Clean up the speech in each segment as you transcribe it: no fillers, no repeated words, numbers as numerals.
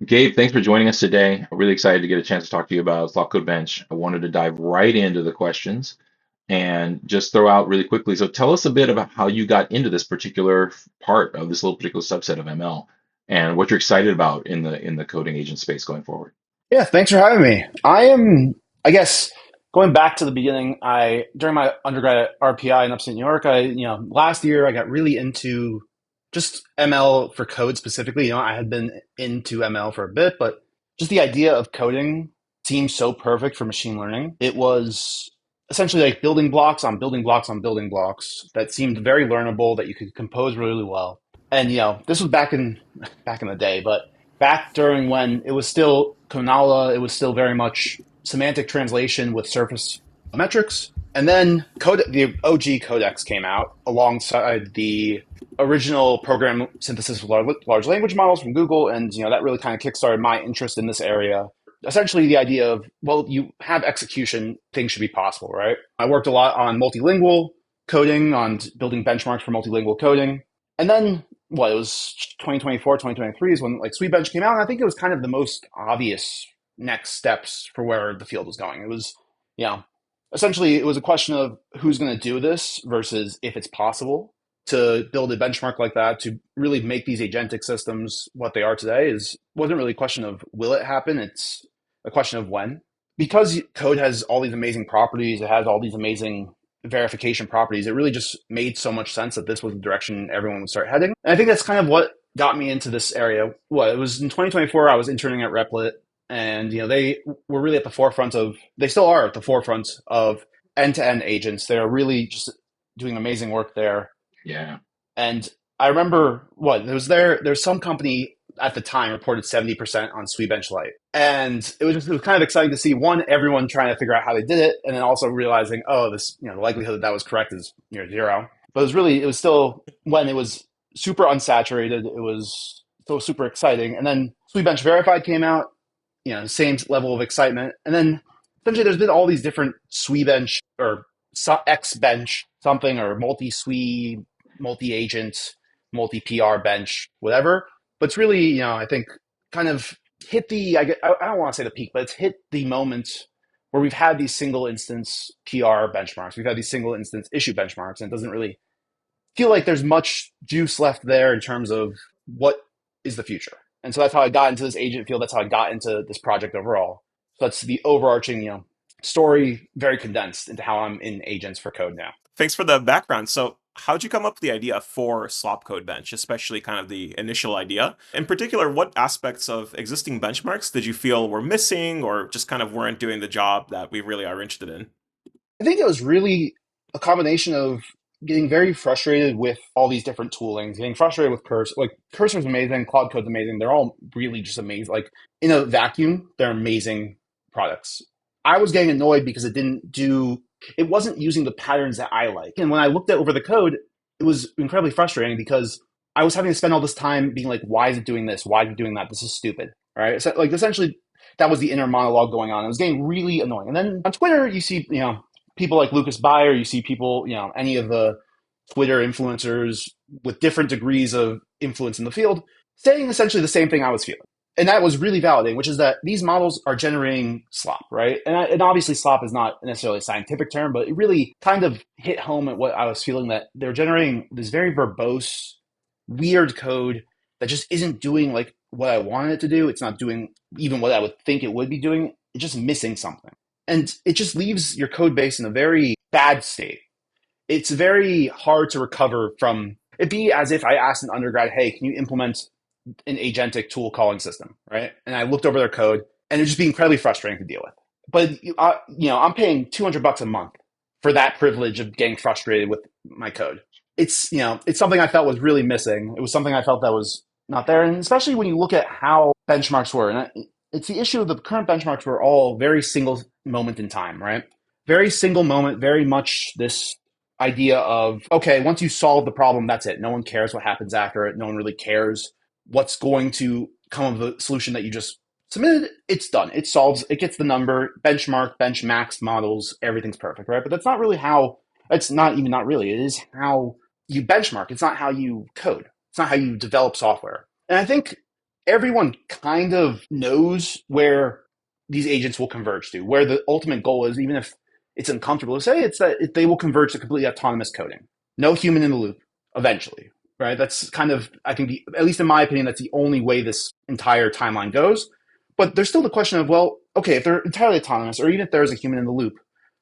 Gabe, thanks for joining us today. I'm really excited to get a chance to talk to you about SlopCodeBench. I wanted to dive right into the questions and just throw out really quickly. So tell us a bit about how you got into this particular part of this little particular subset of ML and what you're excited about in the coding agent space going forward. Yeah, thanks for having me. I guess, going back to the beginning, during my undergrad at RPI in upstate New York, last year I got really into just ML for code specifically. I had been into ML for a bit, but just the idea of coding seemed so perfect for machine learning. It was essentially like building blocks on building blocks on building blocks that seemed very learnable, that you could compose really well. And this was back in the day, but back during when it was still Konala, it was still very much semantic translation with surface metrics. And then the OG codex came out alongside the original program synthesis of large language models from Google, and that really kind of kickstarted my interest in this area. Essentially, the idea of, well, you have execution, things should be possible, right? I worked a lot on multilingual coding, on building benchmarks for multilingual coding, and then it was 2024, 2023 is when like SWE-bench came out, and I think it was kind of the most obvious next steps for where the field was going. It was, you know, essentially it was a question of who's going to do this versus if it's possible to build a benchmark like that to really make these agentic systems what they are today. Is wasn't really a question of will it happen, it's a question of when. Because code has all these amazing properties, it has all these amazing verification properties, it really just made so much sense that this was the direction everyone would start heading. And I think that's kind of what got me into this area. Well, it was in 2024, I was interning at Replit, and they were really at the forefront of, they still are at the forefront of end-to-end agents. They're really just doing amazing work there. Yeah. And I remember there's some company at the time reported 70% on SWE-bench Lite. And it was kind of exciting to see everyone trying to figure out how they did it, and then also realizing, oh, this, the likelihood that was correct is near zero. But it was still, when it was super unsaturated, it was still super exciting. And then SWE-bench Verified came out, same level of excitement. And then essentially there's been all these different SWE-bench or X-bench something, or multi-SWE, multi-agent, multi-PR bench, whatever. But it's really, I think, kind of hit I don't want to say the peak, but it's hit the moment where we've had these single instance PR benchmarks. We've had these single instance issue benchmarks, and it doesn't really feel like there's much juice left there in terms of what is the future. And so that's how I got into this agent field. That's how I got into this project overall. So that's the overarching, story, very condensed into how I'm in agents for code now. Thanks for the background. So how'd you come up with the idea for SlopCodeBench, especially kind of the initial idea? In particular, what aspects of existing benchmarks did you feel were missing or just kind of weren't doing the job that we really are interested in? I think it was really a combination of getting very frustrated with all these different toolings, getting frustrated with Cursor. Like, Cursor's amazing, Cloud Code's amazing. They're all really just amazing. Like, in a vacuum, they're amazing products. I was getting annoyed because it wasn't using the patterns that I like. And when I looked over the code, it was incredibly frustrating because I was having to spend all this time being like, why is it doing this? Why is it doing that? This is stupid. All right. So, like, essentially, that was the inner monologue going on. It was getting really annoying. And then on Twitter, you see, people like Lucas Bayer, you see people, any of the Twitter influencers with different degrees of influence in the field saying essentially the same thing I was feeling. And that was really validating, which is that these models are generating slop, right? And obviously slop is not necessarily a scientific term, but it really kind of hit home at what I was feeling, that they're generating this very verbose, weird code that just isn't doing like what I wanted it to do. It's not doing even what I would think it would be doing. It's just missing something. And it just leaves your code base in a very bad state. It's very hard to recover from. It'd be as if I asked an undergrad, hey, can you implement an agentic tool calling system, right? And I looked over their code, and it'd just be incredibly frustrating to deal with. But I'm paying $200 a month for that privilege of getting frustrated with my code. It's something I felt was really missing. It was something I felt that was not there, and especially when you look at how benchmarks were, and it's the issue of the current benchmarks were all very single moment in time, right? Very single moment, very much this idea of, okay, once you solve the problem, that's it. No one cares what happens after it. No one really cares what's going to come of the solution that you just submitted. It's done. It solves, it gets the number, benchmark, bench max models, everything's perfect, right? But that's not really how, it's not even not really, it is how you benchmark. It's not how you code. It's not how you develop software. And I think everyone kind of knows where these agents will converge to, where the ultimate goal is, even if it's uncomfortable to say, it's that they will converge to completely autonomous coding. No human in the loop eventually, right? That's kind of, I think, at least in my opinion, that's the only way this entire timeline goes. But there's still the question of, well, okay, if they're entirely autonomous, or even if there's a human in the loop,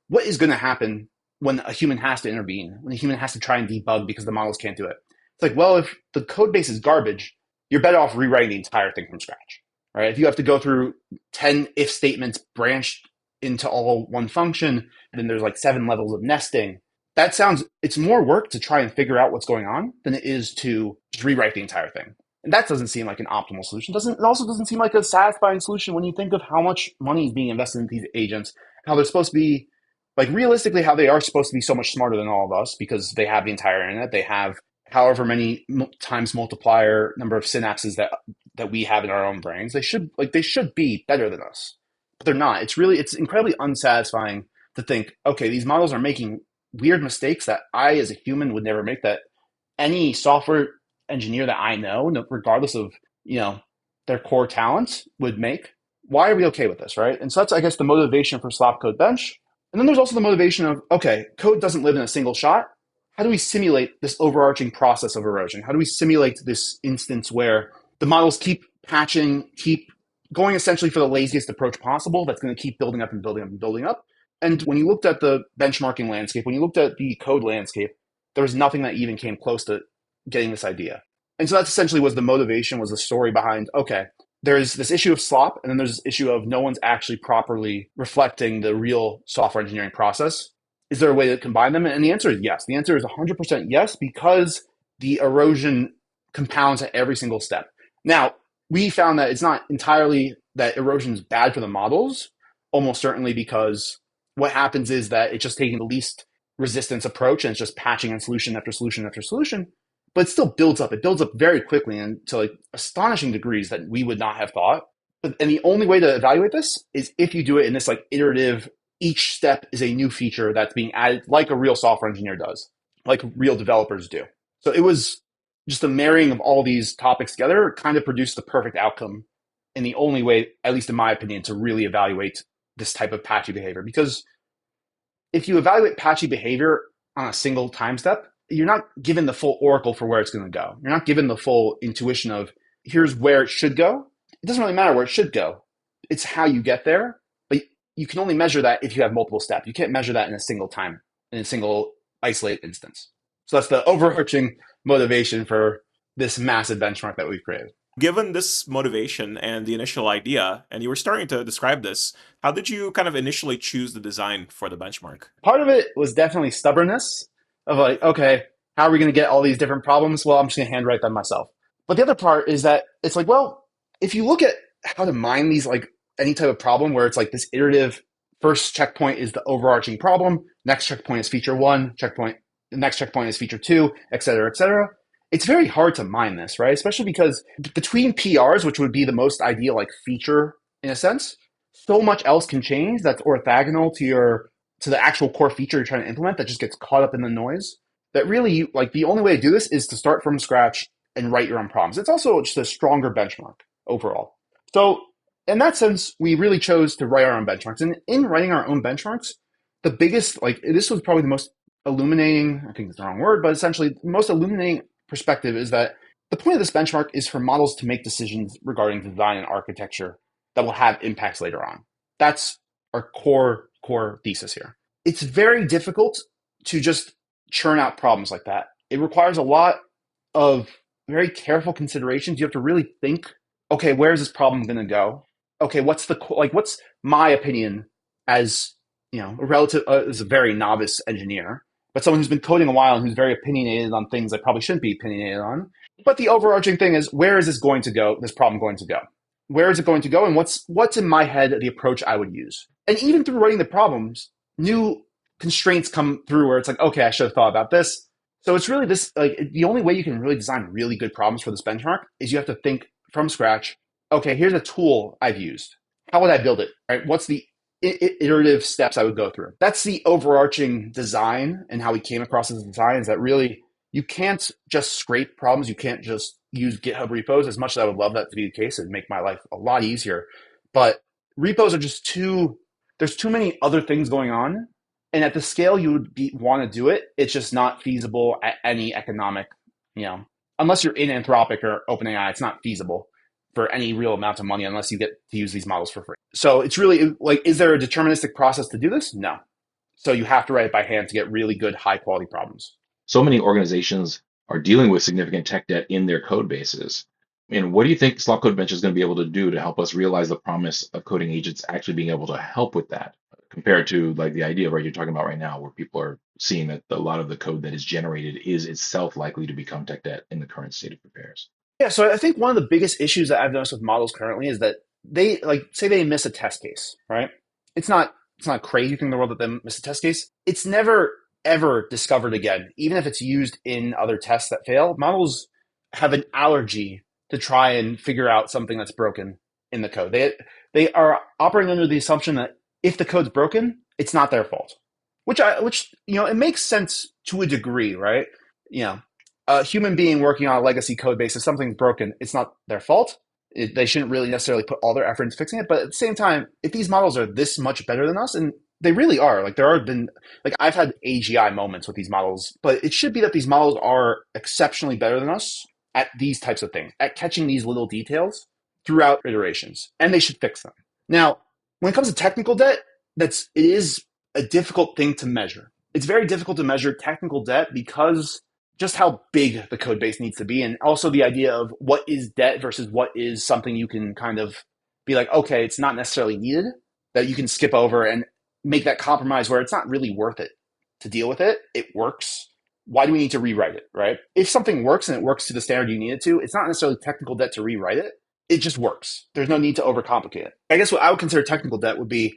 what is going to happen when a human has to intervene, when a human has to try and debug because the models can't do it? It's like, well, if the code base is garbage, you're better off rewriting the entire thing from scratch, right? If you have to go through 10 if statements branched into all one function, and then there's like 7 levels of nesting, it's more work to try and figure out what's going on than it is to just rewrite the entire thing. And that doesn't seem like an optimal solution. It also doesn't seem like a satisfying solution when you think of how much money is being invested in these agents, how they're supposed to be, like realistically, how they are supposed to be so much smarter than all of us because they have the entire internet. They have however many times multiplier number of synapses that we have in our own brains. They should be better than us, but they're not. It's incredibly unsatisfying to think, okay, these models are making weird mistakes that I as a human would never make, that any software engineer that I know, regardless of, their core talents, would make. Why are we okay with this, right? And so that's, I guess, the motivation for SlopCodeBench. And then there's also the motivation of, okay, code doesn't live in a single shot. How do we simulate this overarching process of erosion? How do we simulate this instance where the models keep patching, keep going essentially for the laziest approach possible that's going to keep building up and building up and building up? And when you looked at the benchmarking landscape, when you looked at the code landscape, there was nothing that even came close to getting this idea. And so that's essentially was the motivation, was the story behind, okay, there's this issue of slop, and then there's this issue of no one's actually properly reflecting the real software engineering process. Is there a way to combine them? And the answer is yes. The answer is 100% yes, because the erosion compounds at every single step. Now, we found that it's not entirely that erosion is bad for the models, almost certainly because what happens is that it's just taking the least resistance approach and it's just patching in solution after solution after solution, but it still builds up. It builds up very quickly and to like astonishing degrees that we would not have thought. And the only way to evaluate this is if you do it in this like iterative, each step is a new feature that's being added like a real software engineer does, like real developers do. So it was just the marrying of all these topics together kind of produced the perfect outcome in the only way, at least in my opinion, to really evaluate this type of patchy behavior. Because if you evaluate patchy behavior on a single time step, you're not given the full oracle for where it's going to go. You're not given the full intuition of here's where it should go. It doesn't really matter where it should go. It's how you get there. But you can only measure that if you have multiple steps. You can't measure that in a single time, in a single isolated instance. So that's the overarching motivation for this massive benchmark that we've created. Given this motivation and the initial idea, and you were starting to describe this, how did you kind of initially choose the design for the benchmark? Part of it was definitely stubbornness of like, okay, how are we going to get all these different problems? Well, I'm just going to handwrite them myself. But the other part is that it's like, well, if you look at how to mine these, like any type of problem where it's like this iterative, first checkpoint is the overarching problem, next checkpoint is feature 1, the next checkpoint is feature 2, et cetera, et cetera. It's very hard to mine this, right? Especially because between PRs, which would be the most ideal like feature in a sense, so much else can change that's orthogonal to the actual core feature you're trying to implement that just gets caught up in the noise. That really, like the only way to do this is to start from scratch and write your own problems. It's also just a stronger benchmark overall. So in that sense, we really chose to write our own benchmarks. And in writing our own benchmarks, the biggest, like this was probably the most illuminating, I think it's the wrong word, but essentially the most illuminating perspective is that the point of this benchmark is for models to make decisions regarding design and architecture that will have impacts later on. That's our core thesis here. It's very difficult to just churn out problems like that. It requires a lot of very careful considerations. You have to really think, okay, where is this problem going to go? Okay, what's my opinion as, as a very novice engineer, but someone who's been coding a while and who's very opinionated on things I probably shouldn't be opinionated on. But the overarching thing is, where is this going to go? This problem going to go? Where is it going to go? And what's in my head the approach I would use? And even through writing the problems, new constraints come through where it's like, okay, I should have thought about this. So it's really this, like the only way you can really design really good problems for this benchmark is you have to think from scratch. Okay, here's a tool I've used. How would I build it? Right? What's the iterative steps I would go through? That's the overarching design, and how we came across this design is that really you can't just scrape problems. You can't just use GitHub repos. As much as I would love that to be the case, it'd make my life a lot easier. But repos are just there's too many other things going on. And at the scale you would want to do it, it's just not feasible at any economic, unless you're in Anthropic or OpenAI, it's not feasible for any real amount of money unless you get to use these models for free. So it's really like, is there a deterministic process to do this? No. So you have to write it by hand to get really good, high quality problems. So many organizations are dealing with significant tech debt in their code bases. And what do you think SlopCodeBench is going to be able to do to help us realize the promise of coding agents actually being able to help with that, compared to like the idea you're talking about right now, where people are seeing that a lot of the code that is generated is itself likely to become tech debt in the current state of affairs? Yeah, so I think one of the biggest issues that I've noticed with models currently is that they say they miss a test case, right? It's not a crazy thing in the world that they miss a test case. It's never ever discovered again, even if it's used in other tests that fail. Models have an allergy to try and figure out something that's broken in the code. They are operating under the assumption that if the code's broken, it's not their fault, which it makes sense to a degree, right? A human being working on a legacy code base, if something's broken, it's not their fault. They shouldn't really necessarily put all their effort into fixing it. But at the same time, if these models are this much better than us, and they really are, I've had AGI moments with these models, but it should be that these models are exceptionally better than us at these types of things, at catching these little details throughout iterations, and they should fix them. Now, when it comes to technical debt, it is a difficult thing to measure. It's very difficult to measure technical debt because just how big the code base needs to be, and also the idea of what is debt versus what is something you can kind of be like, okay, it's not necessarily needed, that you can skip over and make that compromise where it's not really worth it to deal with it. It works. Why do we need to rewrite it, right? If something works and it works to the standard you need it to, it's not necessarily technical debt to rewrite it. It just works. There's no need to overcomplicate it. I guess what I would consider technical debt would be,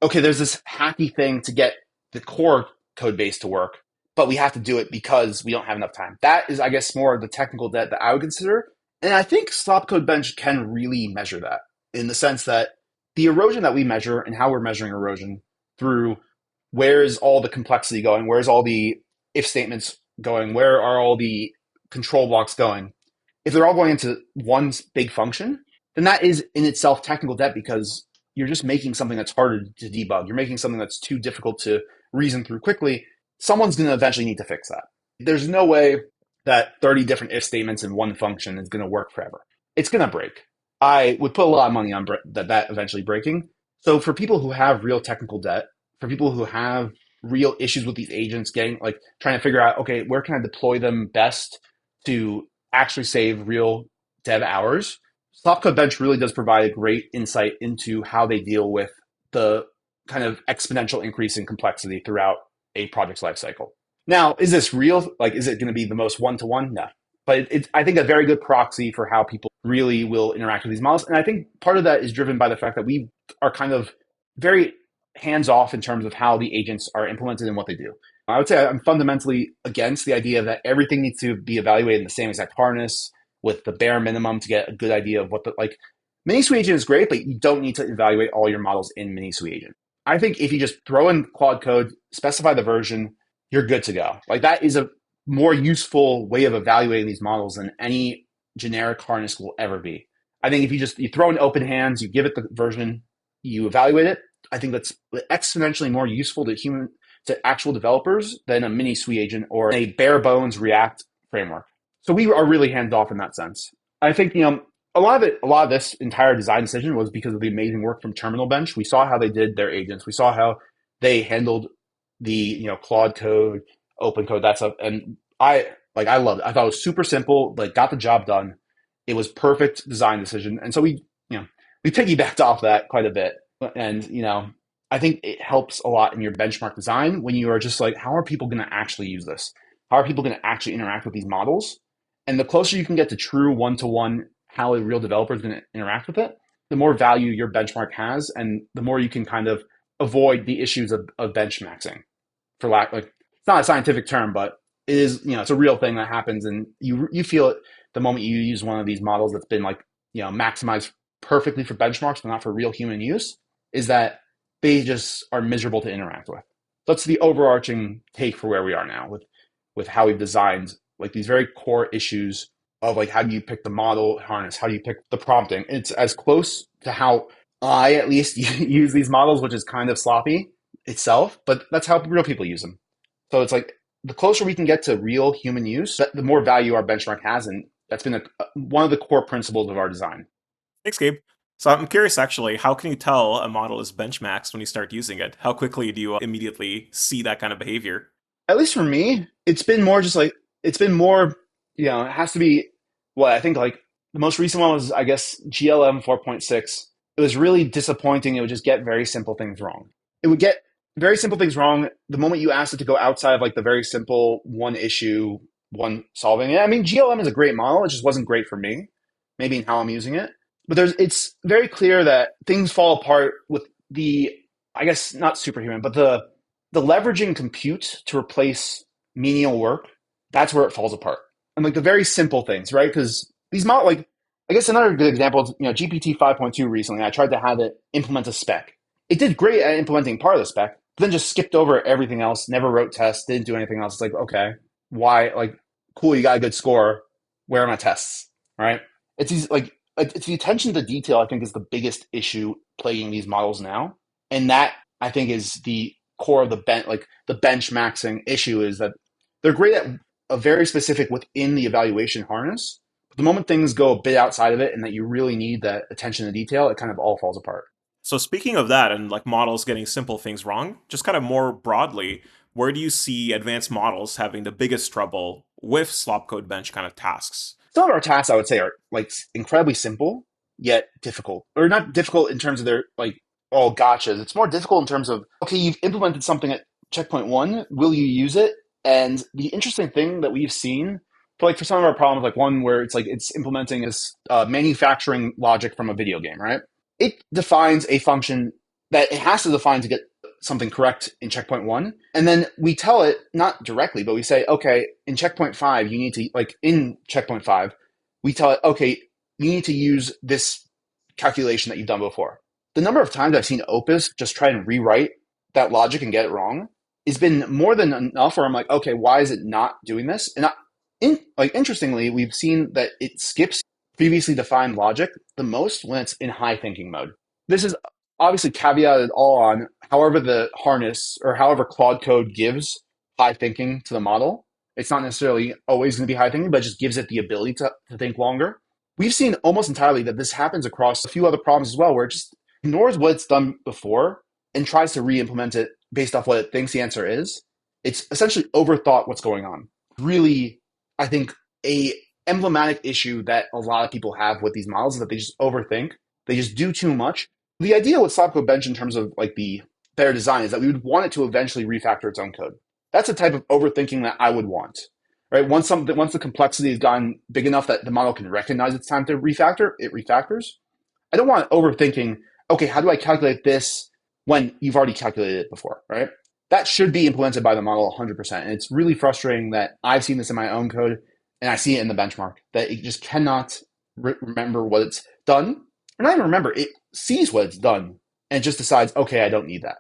okay, there's this hacky thing to get the core code base to work, but we have to do it because we don't have enough time. That is, I guess, more of the technical debt that I would consider. And I think SlopCodeBench can really measure that, in the sense that the erosion that we measure and how we're measuring erosion through where is all the complexity going, where's all the if statements going, where are all the control blocks going, if they're all going into one big function, then that is in itself technical debt, because you're just making something that's harder to debug. You're making something that's too difficult to reason through quickly. Someone's going to eventually need to fix that. There's no way that 30 different if statements in one function is going to work forever. It's going to break. I would put a lot of money on that eventually breaking. So for people who have real technical debt, for people who have real issues with these agents, trying to figure out, okay, where can I deploy them best to actually save real dev hours, SlopCodeBench really does provide a great insight into how they deal with the kind of exponential increase in complexity throughout a project's lifecycle. Now, is this real? Is it going to be the most one-to-one? No. But it's, I think, a very good proxy for how people really will interact with these models. And I think part of that is driven by the fact that we are kind of very hands-off in terms of how the agents are implemented and what they do. I would say I'm fundamentally against the idea that everything needs to be evaluated in the same exact harness with the bare minimum to get a good idea of what Mini SWE agent is great, but you don't need to evaluate all your models in Mini SWE agent. I think if you just throw in Claude code, specify the version, you're good to go. That is a more useful way of evaluating these models than any generic harness will ever be. I think if you throw in open hands, you give it the version, you evaluate it, I think that's exponentially more useful to actual developers than a Mini SWE agent or a bare bones React framework. So we are really hands off in that sense. I think a lot of this entire design decision was because of the amazing work from Terminal Bench. We saw how they did their agents. We saw how they handled the Claude code, open code, that stuff, and I loved it. I thought it was super simple. Got the job done. It was perfect design decision, and so we piggybacked off that quite a bit. And I think it helps a lot in your benchmark design when you are just how are people going to actually use this? How are people going to actually interact with these models? And the closer you can get to true one-to-one how a real developer is going to interact with it, the more value your benchmark has, and the more you can kind of avoid the issues of benchmaxing. It's not a scientific term, but it is, it's a real thing that happens, and you feel it the moment you use one of these models that's been maximized perfectly for benchmarks, but not for real human use, is that they just are miserable to interact with. That's the overarching take for where we are now with how we've designed these very core issues of like how do you pick the model harness, how do you pick the prompting. It's as close to how I at least use these models, which is kind of sloppy itself, but that's how real people use them. So it's like the closer we can get to real human use, the more value our benchmark has, and that's been one of the core principles of our design. Thanks, Gabe. So I'm curious, actually, how can you tell a model is benchmaxed when you start using it? How quickly do you immediately see that kind of behavior? At least for me, it's been more just like, it's been more, it has to be what I think like the most recent one was, I guess, GLM 4.6. It was really disappointing. It would just get very simple things wrong. It would get very simple things wrong the moment you asked it to go outside of like the very simple one issue, one solving it. I mean, GLM is a great model. It just wasn't great for me, maybe in how I'm using it. But it's very clear that things fall apart with the, I guess, not superhuman, but the leveraging compute to replace menial work. That's where it falls apart. And like the very simple things, right? Because these models, like, I guess another good example is, GPT 5.2 recently, I tried to have it implement a spec. It did great at implementing part of the spec, but then just skipped over everything else, never wrote tests, didn't do anything else. It's like, okay, why? Like, cool, you got a good score. Where are my tests? Right? It's these, like, it's the attention to detail, I think, is the biggest issue plaguing these models now. And that, I think, is the core of the benchmaxing issue, is that they're great at a very specific within the evaluation harness. But the moment things go a bit outside of it and that you really need that attention to detail, it kind of all falls apart. So speaking of that and like models getting simple things wrong, just kind of more broadly, where do you see advanced models having the biggest trouble with SlopCodeBench kind of tasks? Some of our tasks, I would say, are like incredibly simple yet difficult, or not difficult in terms of their like oh gotchas. It's more difficult in terms of, okay, you've implemented something at checkpoint one. Will you use it? And the interesting thing that we've seen for some of our problems, like one where it's like it's implementing this manufacturing logic from a video game, right? It defines a function that it has to define to get something correct in checkpoint one. And then we tell it, not directly, but we say, okay, in checkpoint five, you need to, like in checkpoint five, we tell it, okay, you need to use this calculation that you've done before. The number of times I've seen Opus just try and rewrite that logic and get it wrong has been more than enough where I'm like, okay, why is it not doing this? And interestingly, we've seen that it skips previously defined logic the most when it's in high thinking mode. This is obviously caveated all on however the harness or however Claude Code gives high thinking to the model. It's not necessarily always going to be high thinking, but it just gives it the ability to think longer. We've seen almost entirely that this happens across a few other problems as well, where it just ignores what it's done before and tries to re-implement it based off what it thinks the answer is. It's essentially overthought what's going on. Really, I think a emblematic issue that a lot of people have with these models is that they just overthink. They just do too much. The idea with SlopCodeBench in terms of like the better design is that we would want it to eventually refactor its own code. That's the type of overthinking that I would want. Right? Once the complexity has gotten big enough that the model can recognize it's time to refactor, it refactors. I don't want overthinking, okay, how do I calculate this when you've already calculated it before, right? That should be implemented by the model 100%. And it's really frustrating that I've seen this in my own code and I see it in the benchmark, that it just cannot remember what it's done. Or not even remember, it sees what it's done and just decides, okay, I don't need that.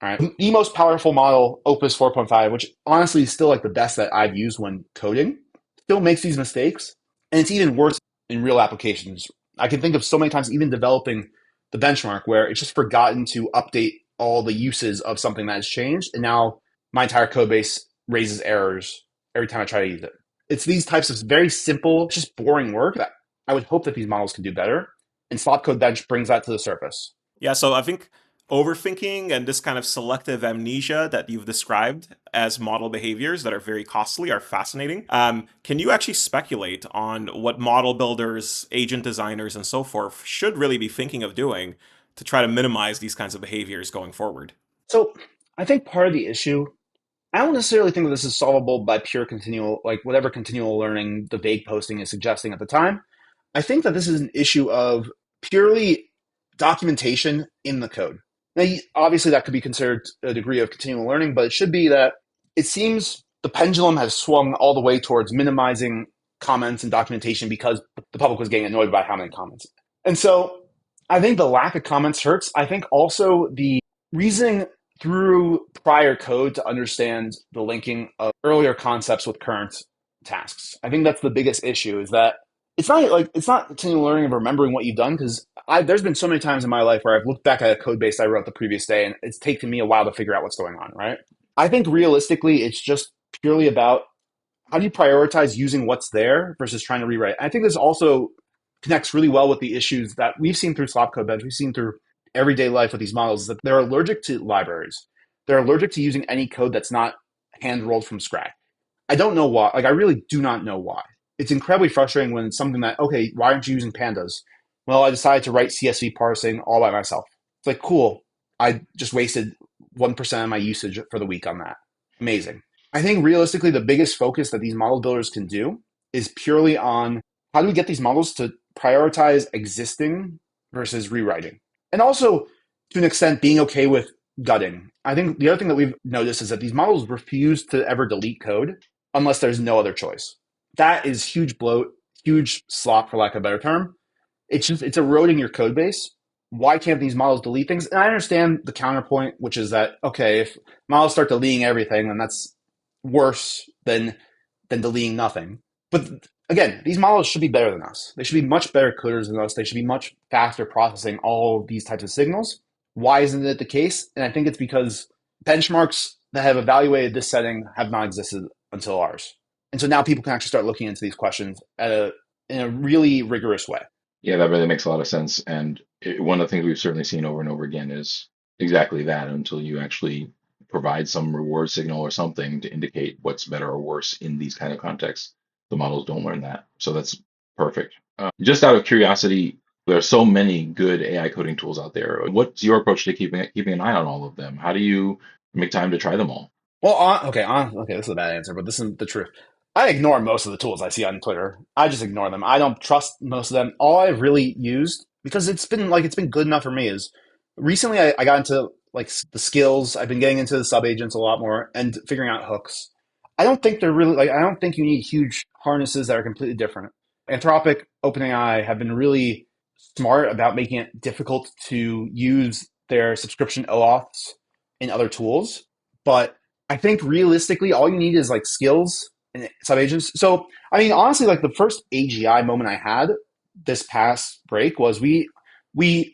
All right. The most powerful model, Opus 4.5, which honestly is still like the best that I've used when coding, still makes these mistakes. And it's even worse in real applications. I can think of so many times even developing the benchmark where it's just forgotten to update all the uses of something that has changed. And now my entire code base raises errors every time I try to use it. It's these types of very simple, just boring work that I would hope that these models can do better. And SlopCodeBench brings that to the surface. Yeah, so I think overthinking and this kind of selective amnesia that you've described as model behaviors that are very costly are fascinating. Can you actually speculate on what model builders, agent designers, and so forth should really be thinking of doing to try to minimize these kinds of behaviors going forward? So I think part of the issue, I don't necessarily think that this is solvable by pure continual, like whatever continual learning the vague posting is suggesting at the time. I think that this is an issue of purely documentation in the code. Now, obviously, that could be considered a degree of continual learning, but it should be that it seems the pendulum has swung all the way towards minimizing comments and documentation because the public was getting annoyed by how many comments. And so I think the lack of comments hurts. I think also the reasoning through prior code to understand the linking of earlier concepts with current tasks. I think that's the biggest issue, is that it's not continual learning of remembering what you've done, because there's been so many times in my life where I've looked back at a code base I wrote the previous day and it's taken me a while to figure out what's going on, right? I think realistically it's just purely about how do you prioritize using what's there versus trying to rewrite. I think this also connects really well with the issues that we've seen through SlopCodeBench, we've seen through everyday life with these models, is that they're allergic to libraries. They're allergic to using any code that's not hand rolled from scratch. I don't know why. Like, I really do not know why. It's incredibly frustrating when it's something that, okay, why aren't you using pandas? Well, I decided to write CSV parsing all by myself. It's like, cool. I just wasted 1% of my usage for the week on that. Amazing. I think realistically, the biggest focus that these model builders can do is purely on how do we get these models to prioritize existing versus rewriting. And also, to an extent, being okay with gutting. I think the other thing that we've noticed is that these models refuse to ever delete code unless there's no other choice. That is huge bloat, huge slop, for lack of a better term. It's eroding your code base. Why can't these models delete things? And I understand the counterpoint, which is that, okay, if models start deleting everything, then that's worse than deleting nothing. But again, these models should be better than us. They should be much better coders than us. They should be much faster processing all these types of signals. Why isn't it the case? And I think it's because benchmarks that have evaluated this setting have not existed until ours. And so now people can actually start looking into these questions in a really rigorous way. Yeah, that really makes a lot of sense. And one of the things we've certainly seen over and over again is exactly that. Until you actually provide some reward signal or something to indicate what's better or worse in these kind of contexts, the models don't learn that. So that's perfect. Just out of curiosity, there are so many good AI coding tools out there. What's your approach to keeping an eye on all of them? How do you make time to try them all? Well, okay, this is a bad answer, but this is the truth. I ignore most of the tools I see on Twitter. I just ignore them. I don't trust most of them. All I've really used, because it's been good enough for me, is recently I got into like the skills. I've been getting into the subagents a lot more and figuring out hooks. I don't think they're really I don't think you need huge harnesses that are completely different. Anthropic, OpenAI have been really smart about making it difficult to use their subscription OAuths in other tools. But I think realistically, all you need is like skills and subagents. So, I mean, honestly, like the first AGI moment I had this past break was we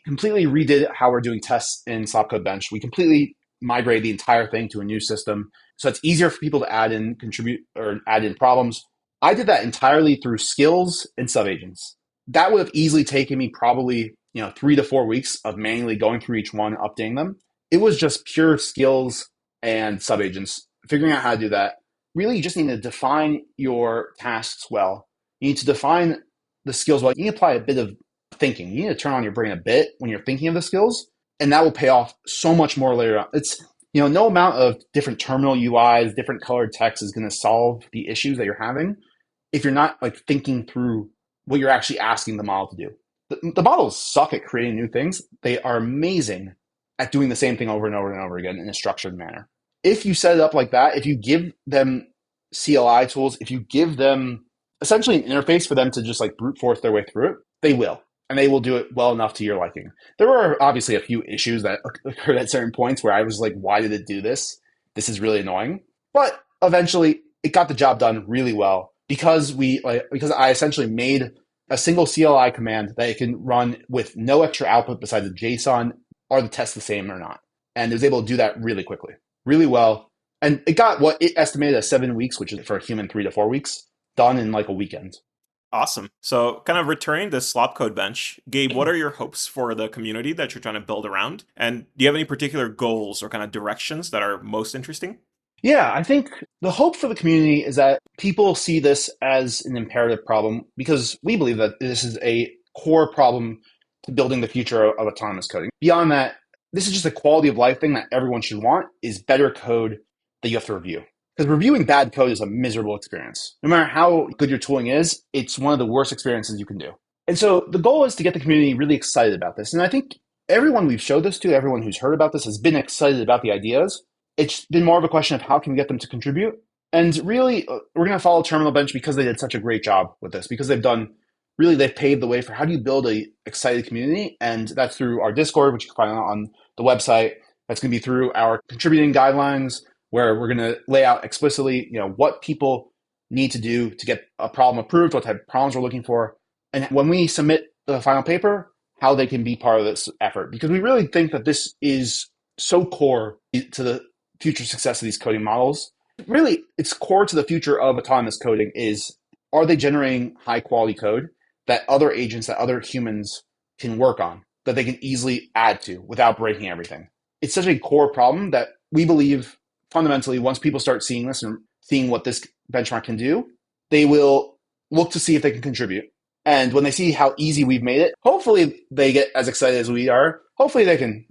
completely redid how we're doing tests in SlopCodeBench. We completely migrated the entire thing to a new system. So it's easier for people to add in, contribute, or add in problems. I did that entirely through skills and subagents. That would have easily taken me probably 3 to 4 weeks of manually going through each one, updating them. It was just pure skills and subagents. Figuring out how to do that. Really, you just need to define your tasks well. You need to define the skills well. You need to apply a bit of thinking. You need to turn on your brain a bit when you're thinking of the skills, and that will pay off so much more later on. It's no amount of different terminal UIs, different colored text is going to solve the issues that you're having if you're not like thinking through what you're actually asking the model to do. The models suck at creating new things. They are amazing at doing the same thing over and over and over again in a structured manner. If you set it up like that, if you give them CLI tools, if you give them essentially an interface for them to just like brute force their way through it, they will. And they will do it well enough to your liking. There were obviously a few issues that occurred at certain points where I was like, why did it do this? This is really annoying. But eventually it got the job done really well because I essentially made a single CLI command that it can run with no extra output besides a JSON. Are the tests the same or not? And it was able to do that really quickly, really well. And it got what it estimated as 7 weeks, which is for a human 3 to 4 weeks, done in like a weekend. Awesome. So kind of returning to SlopCodeBench, Gabe, what are your hopes for the community that you're trying to build around? And do you have any particular goals or kind of directions that are most interesting? Yeah, I think the hope for the community is that people see this as an imperative problem because we believe that this is a core problem to building the future of autonomous coding. Beyond that, this is just a quality of life thing that everyone should want is better code that you have to review. Because reviewing bad code is a miserable experience. No matter how good your tooling is, it's one of the worst experiences you can do. And so the goal is to get the community really excited about this. And I think everyone we've showed this to, everyone who's heard about this has been excited about the ideas. It's been more of a question of how can we get them to contribute. And really, we're going to follow Terminal Bench because they did such a great job with this, because they've paved the way for how do you build a excited community. And that's through our Discord, which you can find on the website. That's going to be through our contributing guidelines, where we're going to lay out explicitly, what people need to do to get a problem approved, what type of problems we're looking for, and when we submit the final paper, how they can be part of this effort. Because we really think that this is so core to the future success of these coding models. Really, it's core to the future of autonomous coding is, are they generating high quality code that other agents, that other humans can work on, that they can easily add to without breaking everything? It's such a core problem that we believe fundamentally, once people start seeing this and seeing what this benchmark can do, they will look to see if they can contribute. And when they see how easy we've made it, hopefully they get as excited as we are. Hopefully they can,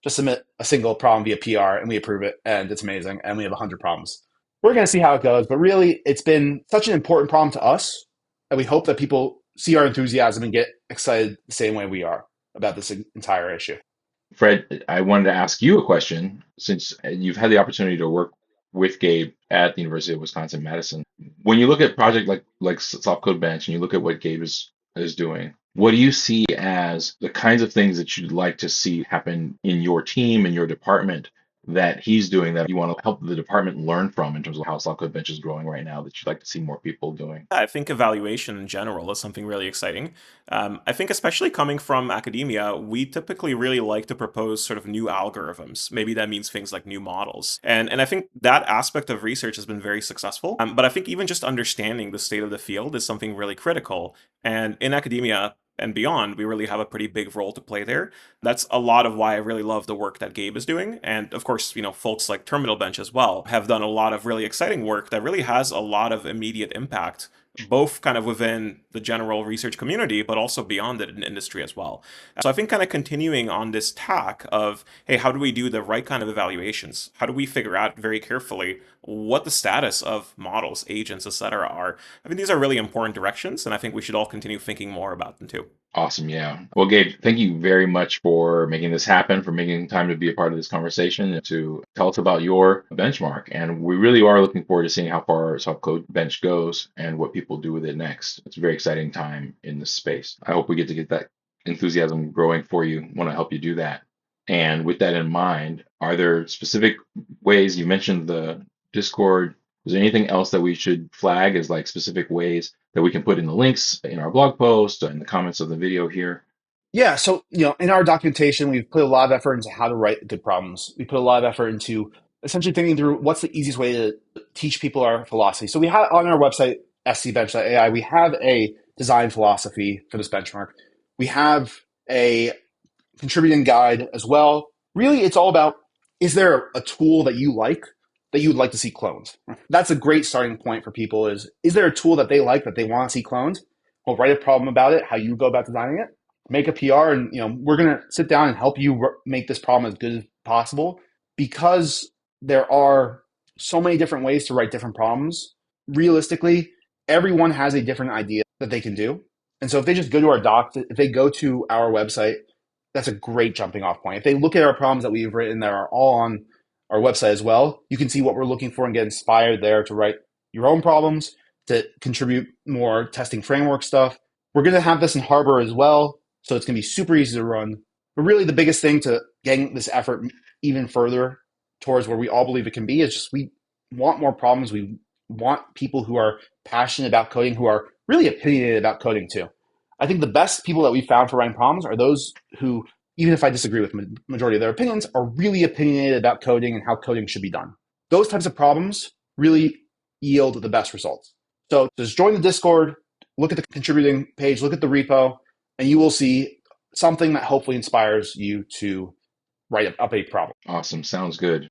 just submit a single problem via PR and we approve it and it's amazing and we have 100 problems. We're going to see how it goes, but really it's been such an important problem to us and we hope that people see our enthusiasm and get excited the same way we are about this entire issue. Fred, I wanted to ask you a question since you've had the opportunity to work with Gabe at the University of Wisconsin-Madison. When you look at a project like SlopCodeBench and you look at what Gabe is doing, what do you see as the kinds of things that you'd like to see happen in your team, in your department, that he's doing that you want to help the department learn from in terms of how SlopCodeBench is growing right now that you'd like to see more people doing? I think evaluation in general is something really exciting. I think especially coming from academia, we typically really like to propose sort of new algorithms. Maybe that means things like new models. And I think that aspect of research has been very successful. But I think even just understanding the state of the field is something really critical. And in academia, and beyond, we really have a pretty big role to play there. That's a lot of why I really love the work that Gabe is doing. And of course, folks like Terminal Bench as well have done a lot of really exciting work that really has a lot of immediate impact, both kind of within the general research community, but also beyond it in industry as well. So I think kind of continuing on this tack of, hey, how do we do the right kind of evaluations? How do we figure out very carefully what the status of models, agents, etc. are? I think these are really important directions, and I think we should all continue thinking more about them too. Awesome. Yeah. Well, Gabe, thank you very much for making this happen, for making time to be a part of this conversation, and to tell us about your benchmark. And we really are looking forward to seeing how far SlopCodeBench goes and what people do with it next. It's a very exciting time in this space. I hope we get that enthusiasm growing for you. Want to help you do that. And with that in mind, are there specific ways you mentioned the Discord? Is there anything else that we should flag as like specific ways that we can put in the links in our blog post, in the comments of the video here? Yeah, so in our documentation, we've put a lot of effort into how to write good problems. We put a lot of effort into essentially thinking through what's the easiest way to teach people our philosophy. So we have on our website, SWE-bench.ai, we have a design philosophy for this benchmark. We have a contributing guide as well. Really, it's all about, is there a tool that you like that you would like to see cloned? That's a great starting point for people is there a tool that they like that they want to see cloned? Well, write a problem about it, how you go about designing it, make a PR, and we're going to sit down and help you make this problem as good as possible, because there are so many different ways to write different problems. Realistically, everyone has a different idea that they can do. And so if they just go to our doc, if they go to our website, that's a great jumping off point. If they look at our problems that we've written that are all on our website as well, you can see what we're looking for and get inspired there to write your own problems, to contribute more testing framework stuff. We're going to have this in Harbor as well, so it's going to be super easy to run. But really the biggest thing to getting this effort even further towards where we all believe it can be is just we want more problems. We want people who are passionate about coding, who are really opinionated about coding too. I think the best people that we found for writing problems are those who, even if I disagree with the majority of their opinions, are really opinionated about coding and how coding should be done. Those types of problems really yield the best results. So just join the Discord, look at the contributing page, look at the repo, and you will see something that hopefully inspires you to write up a problem. Awesome. Sounds good.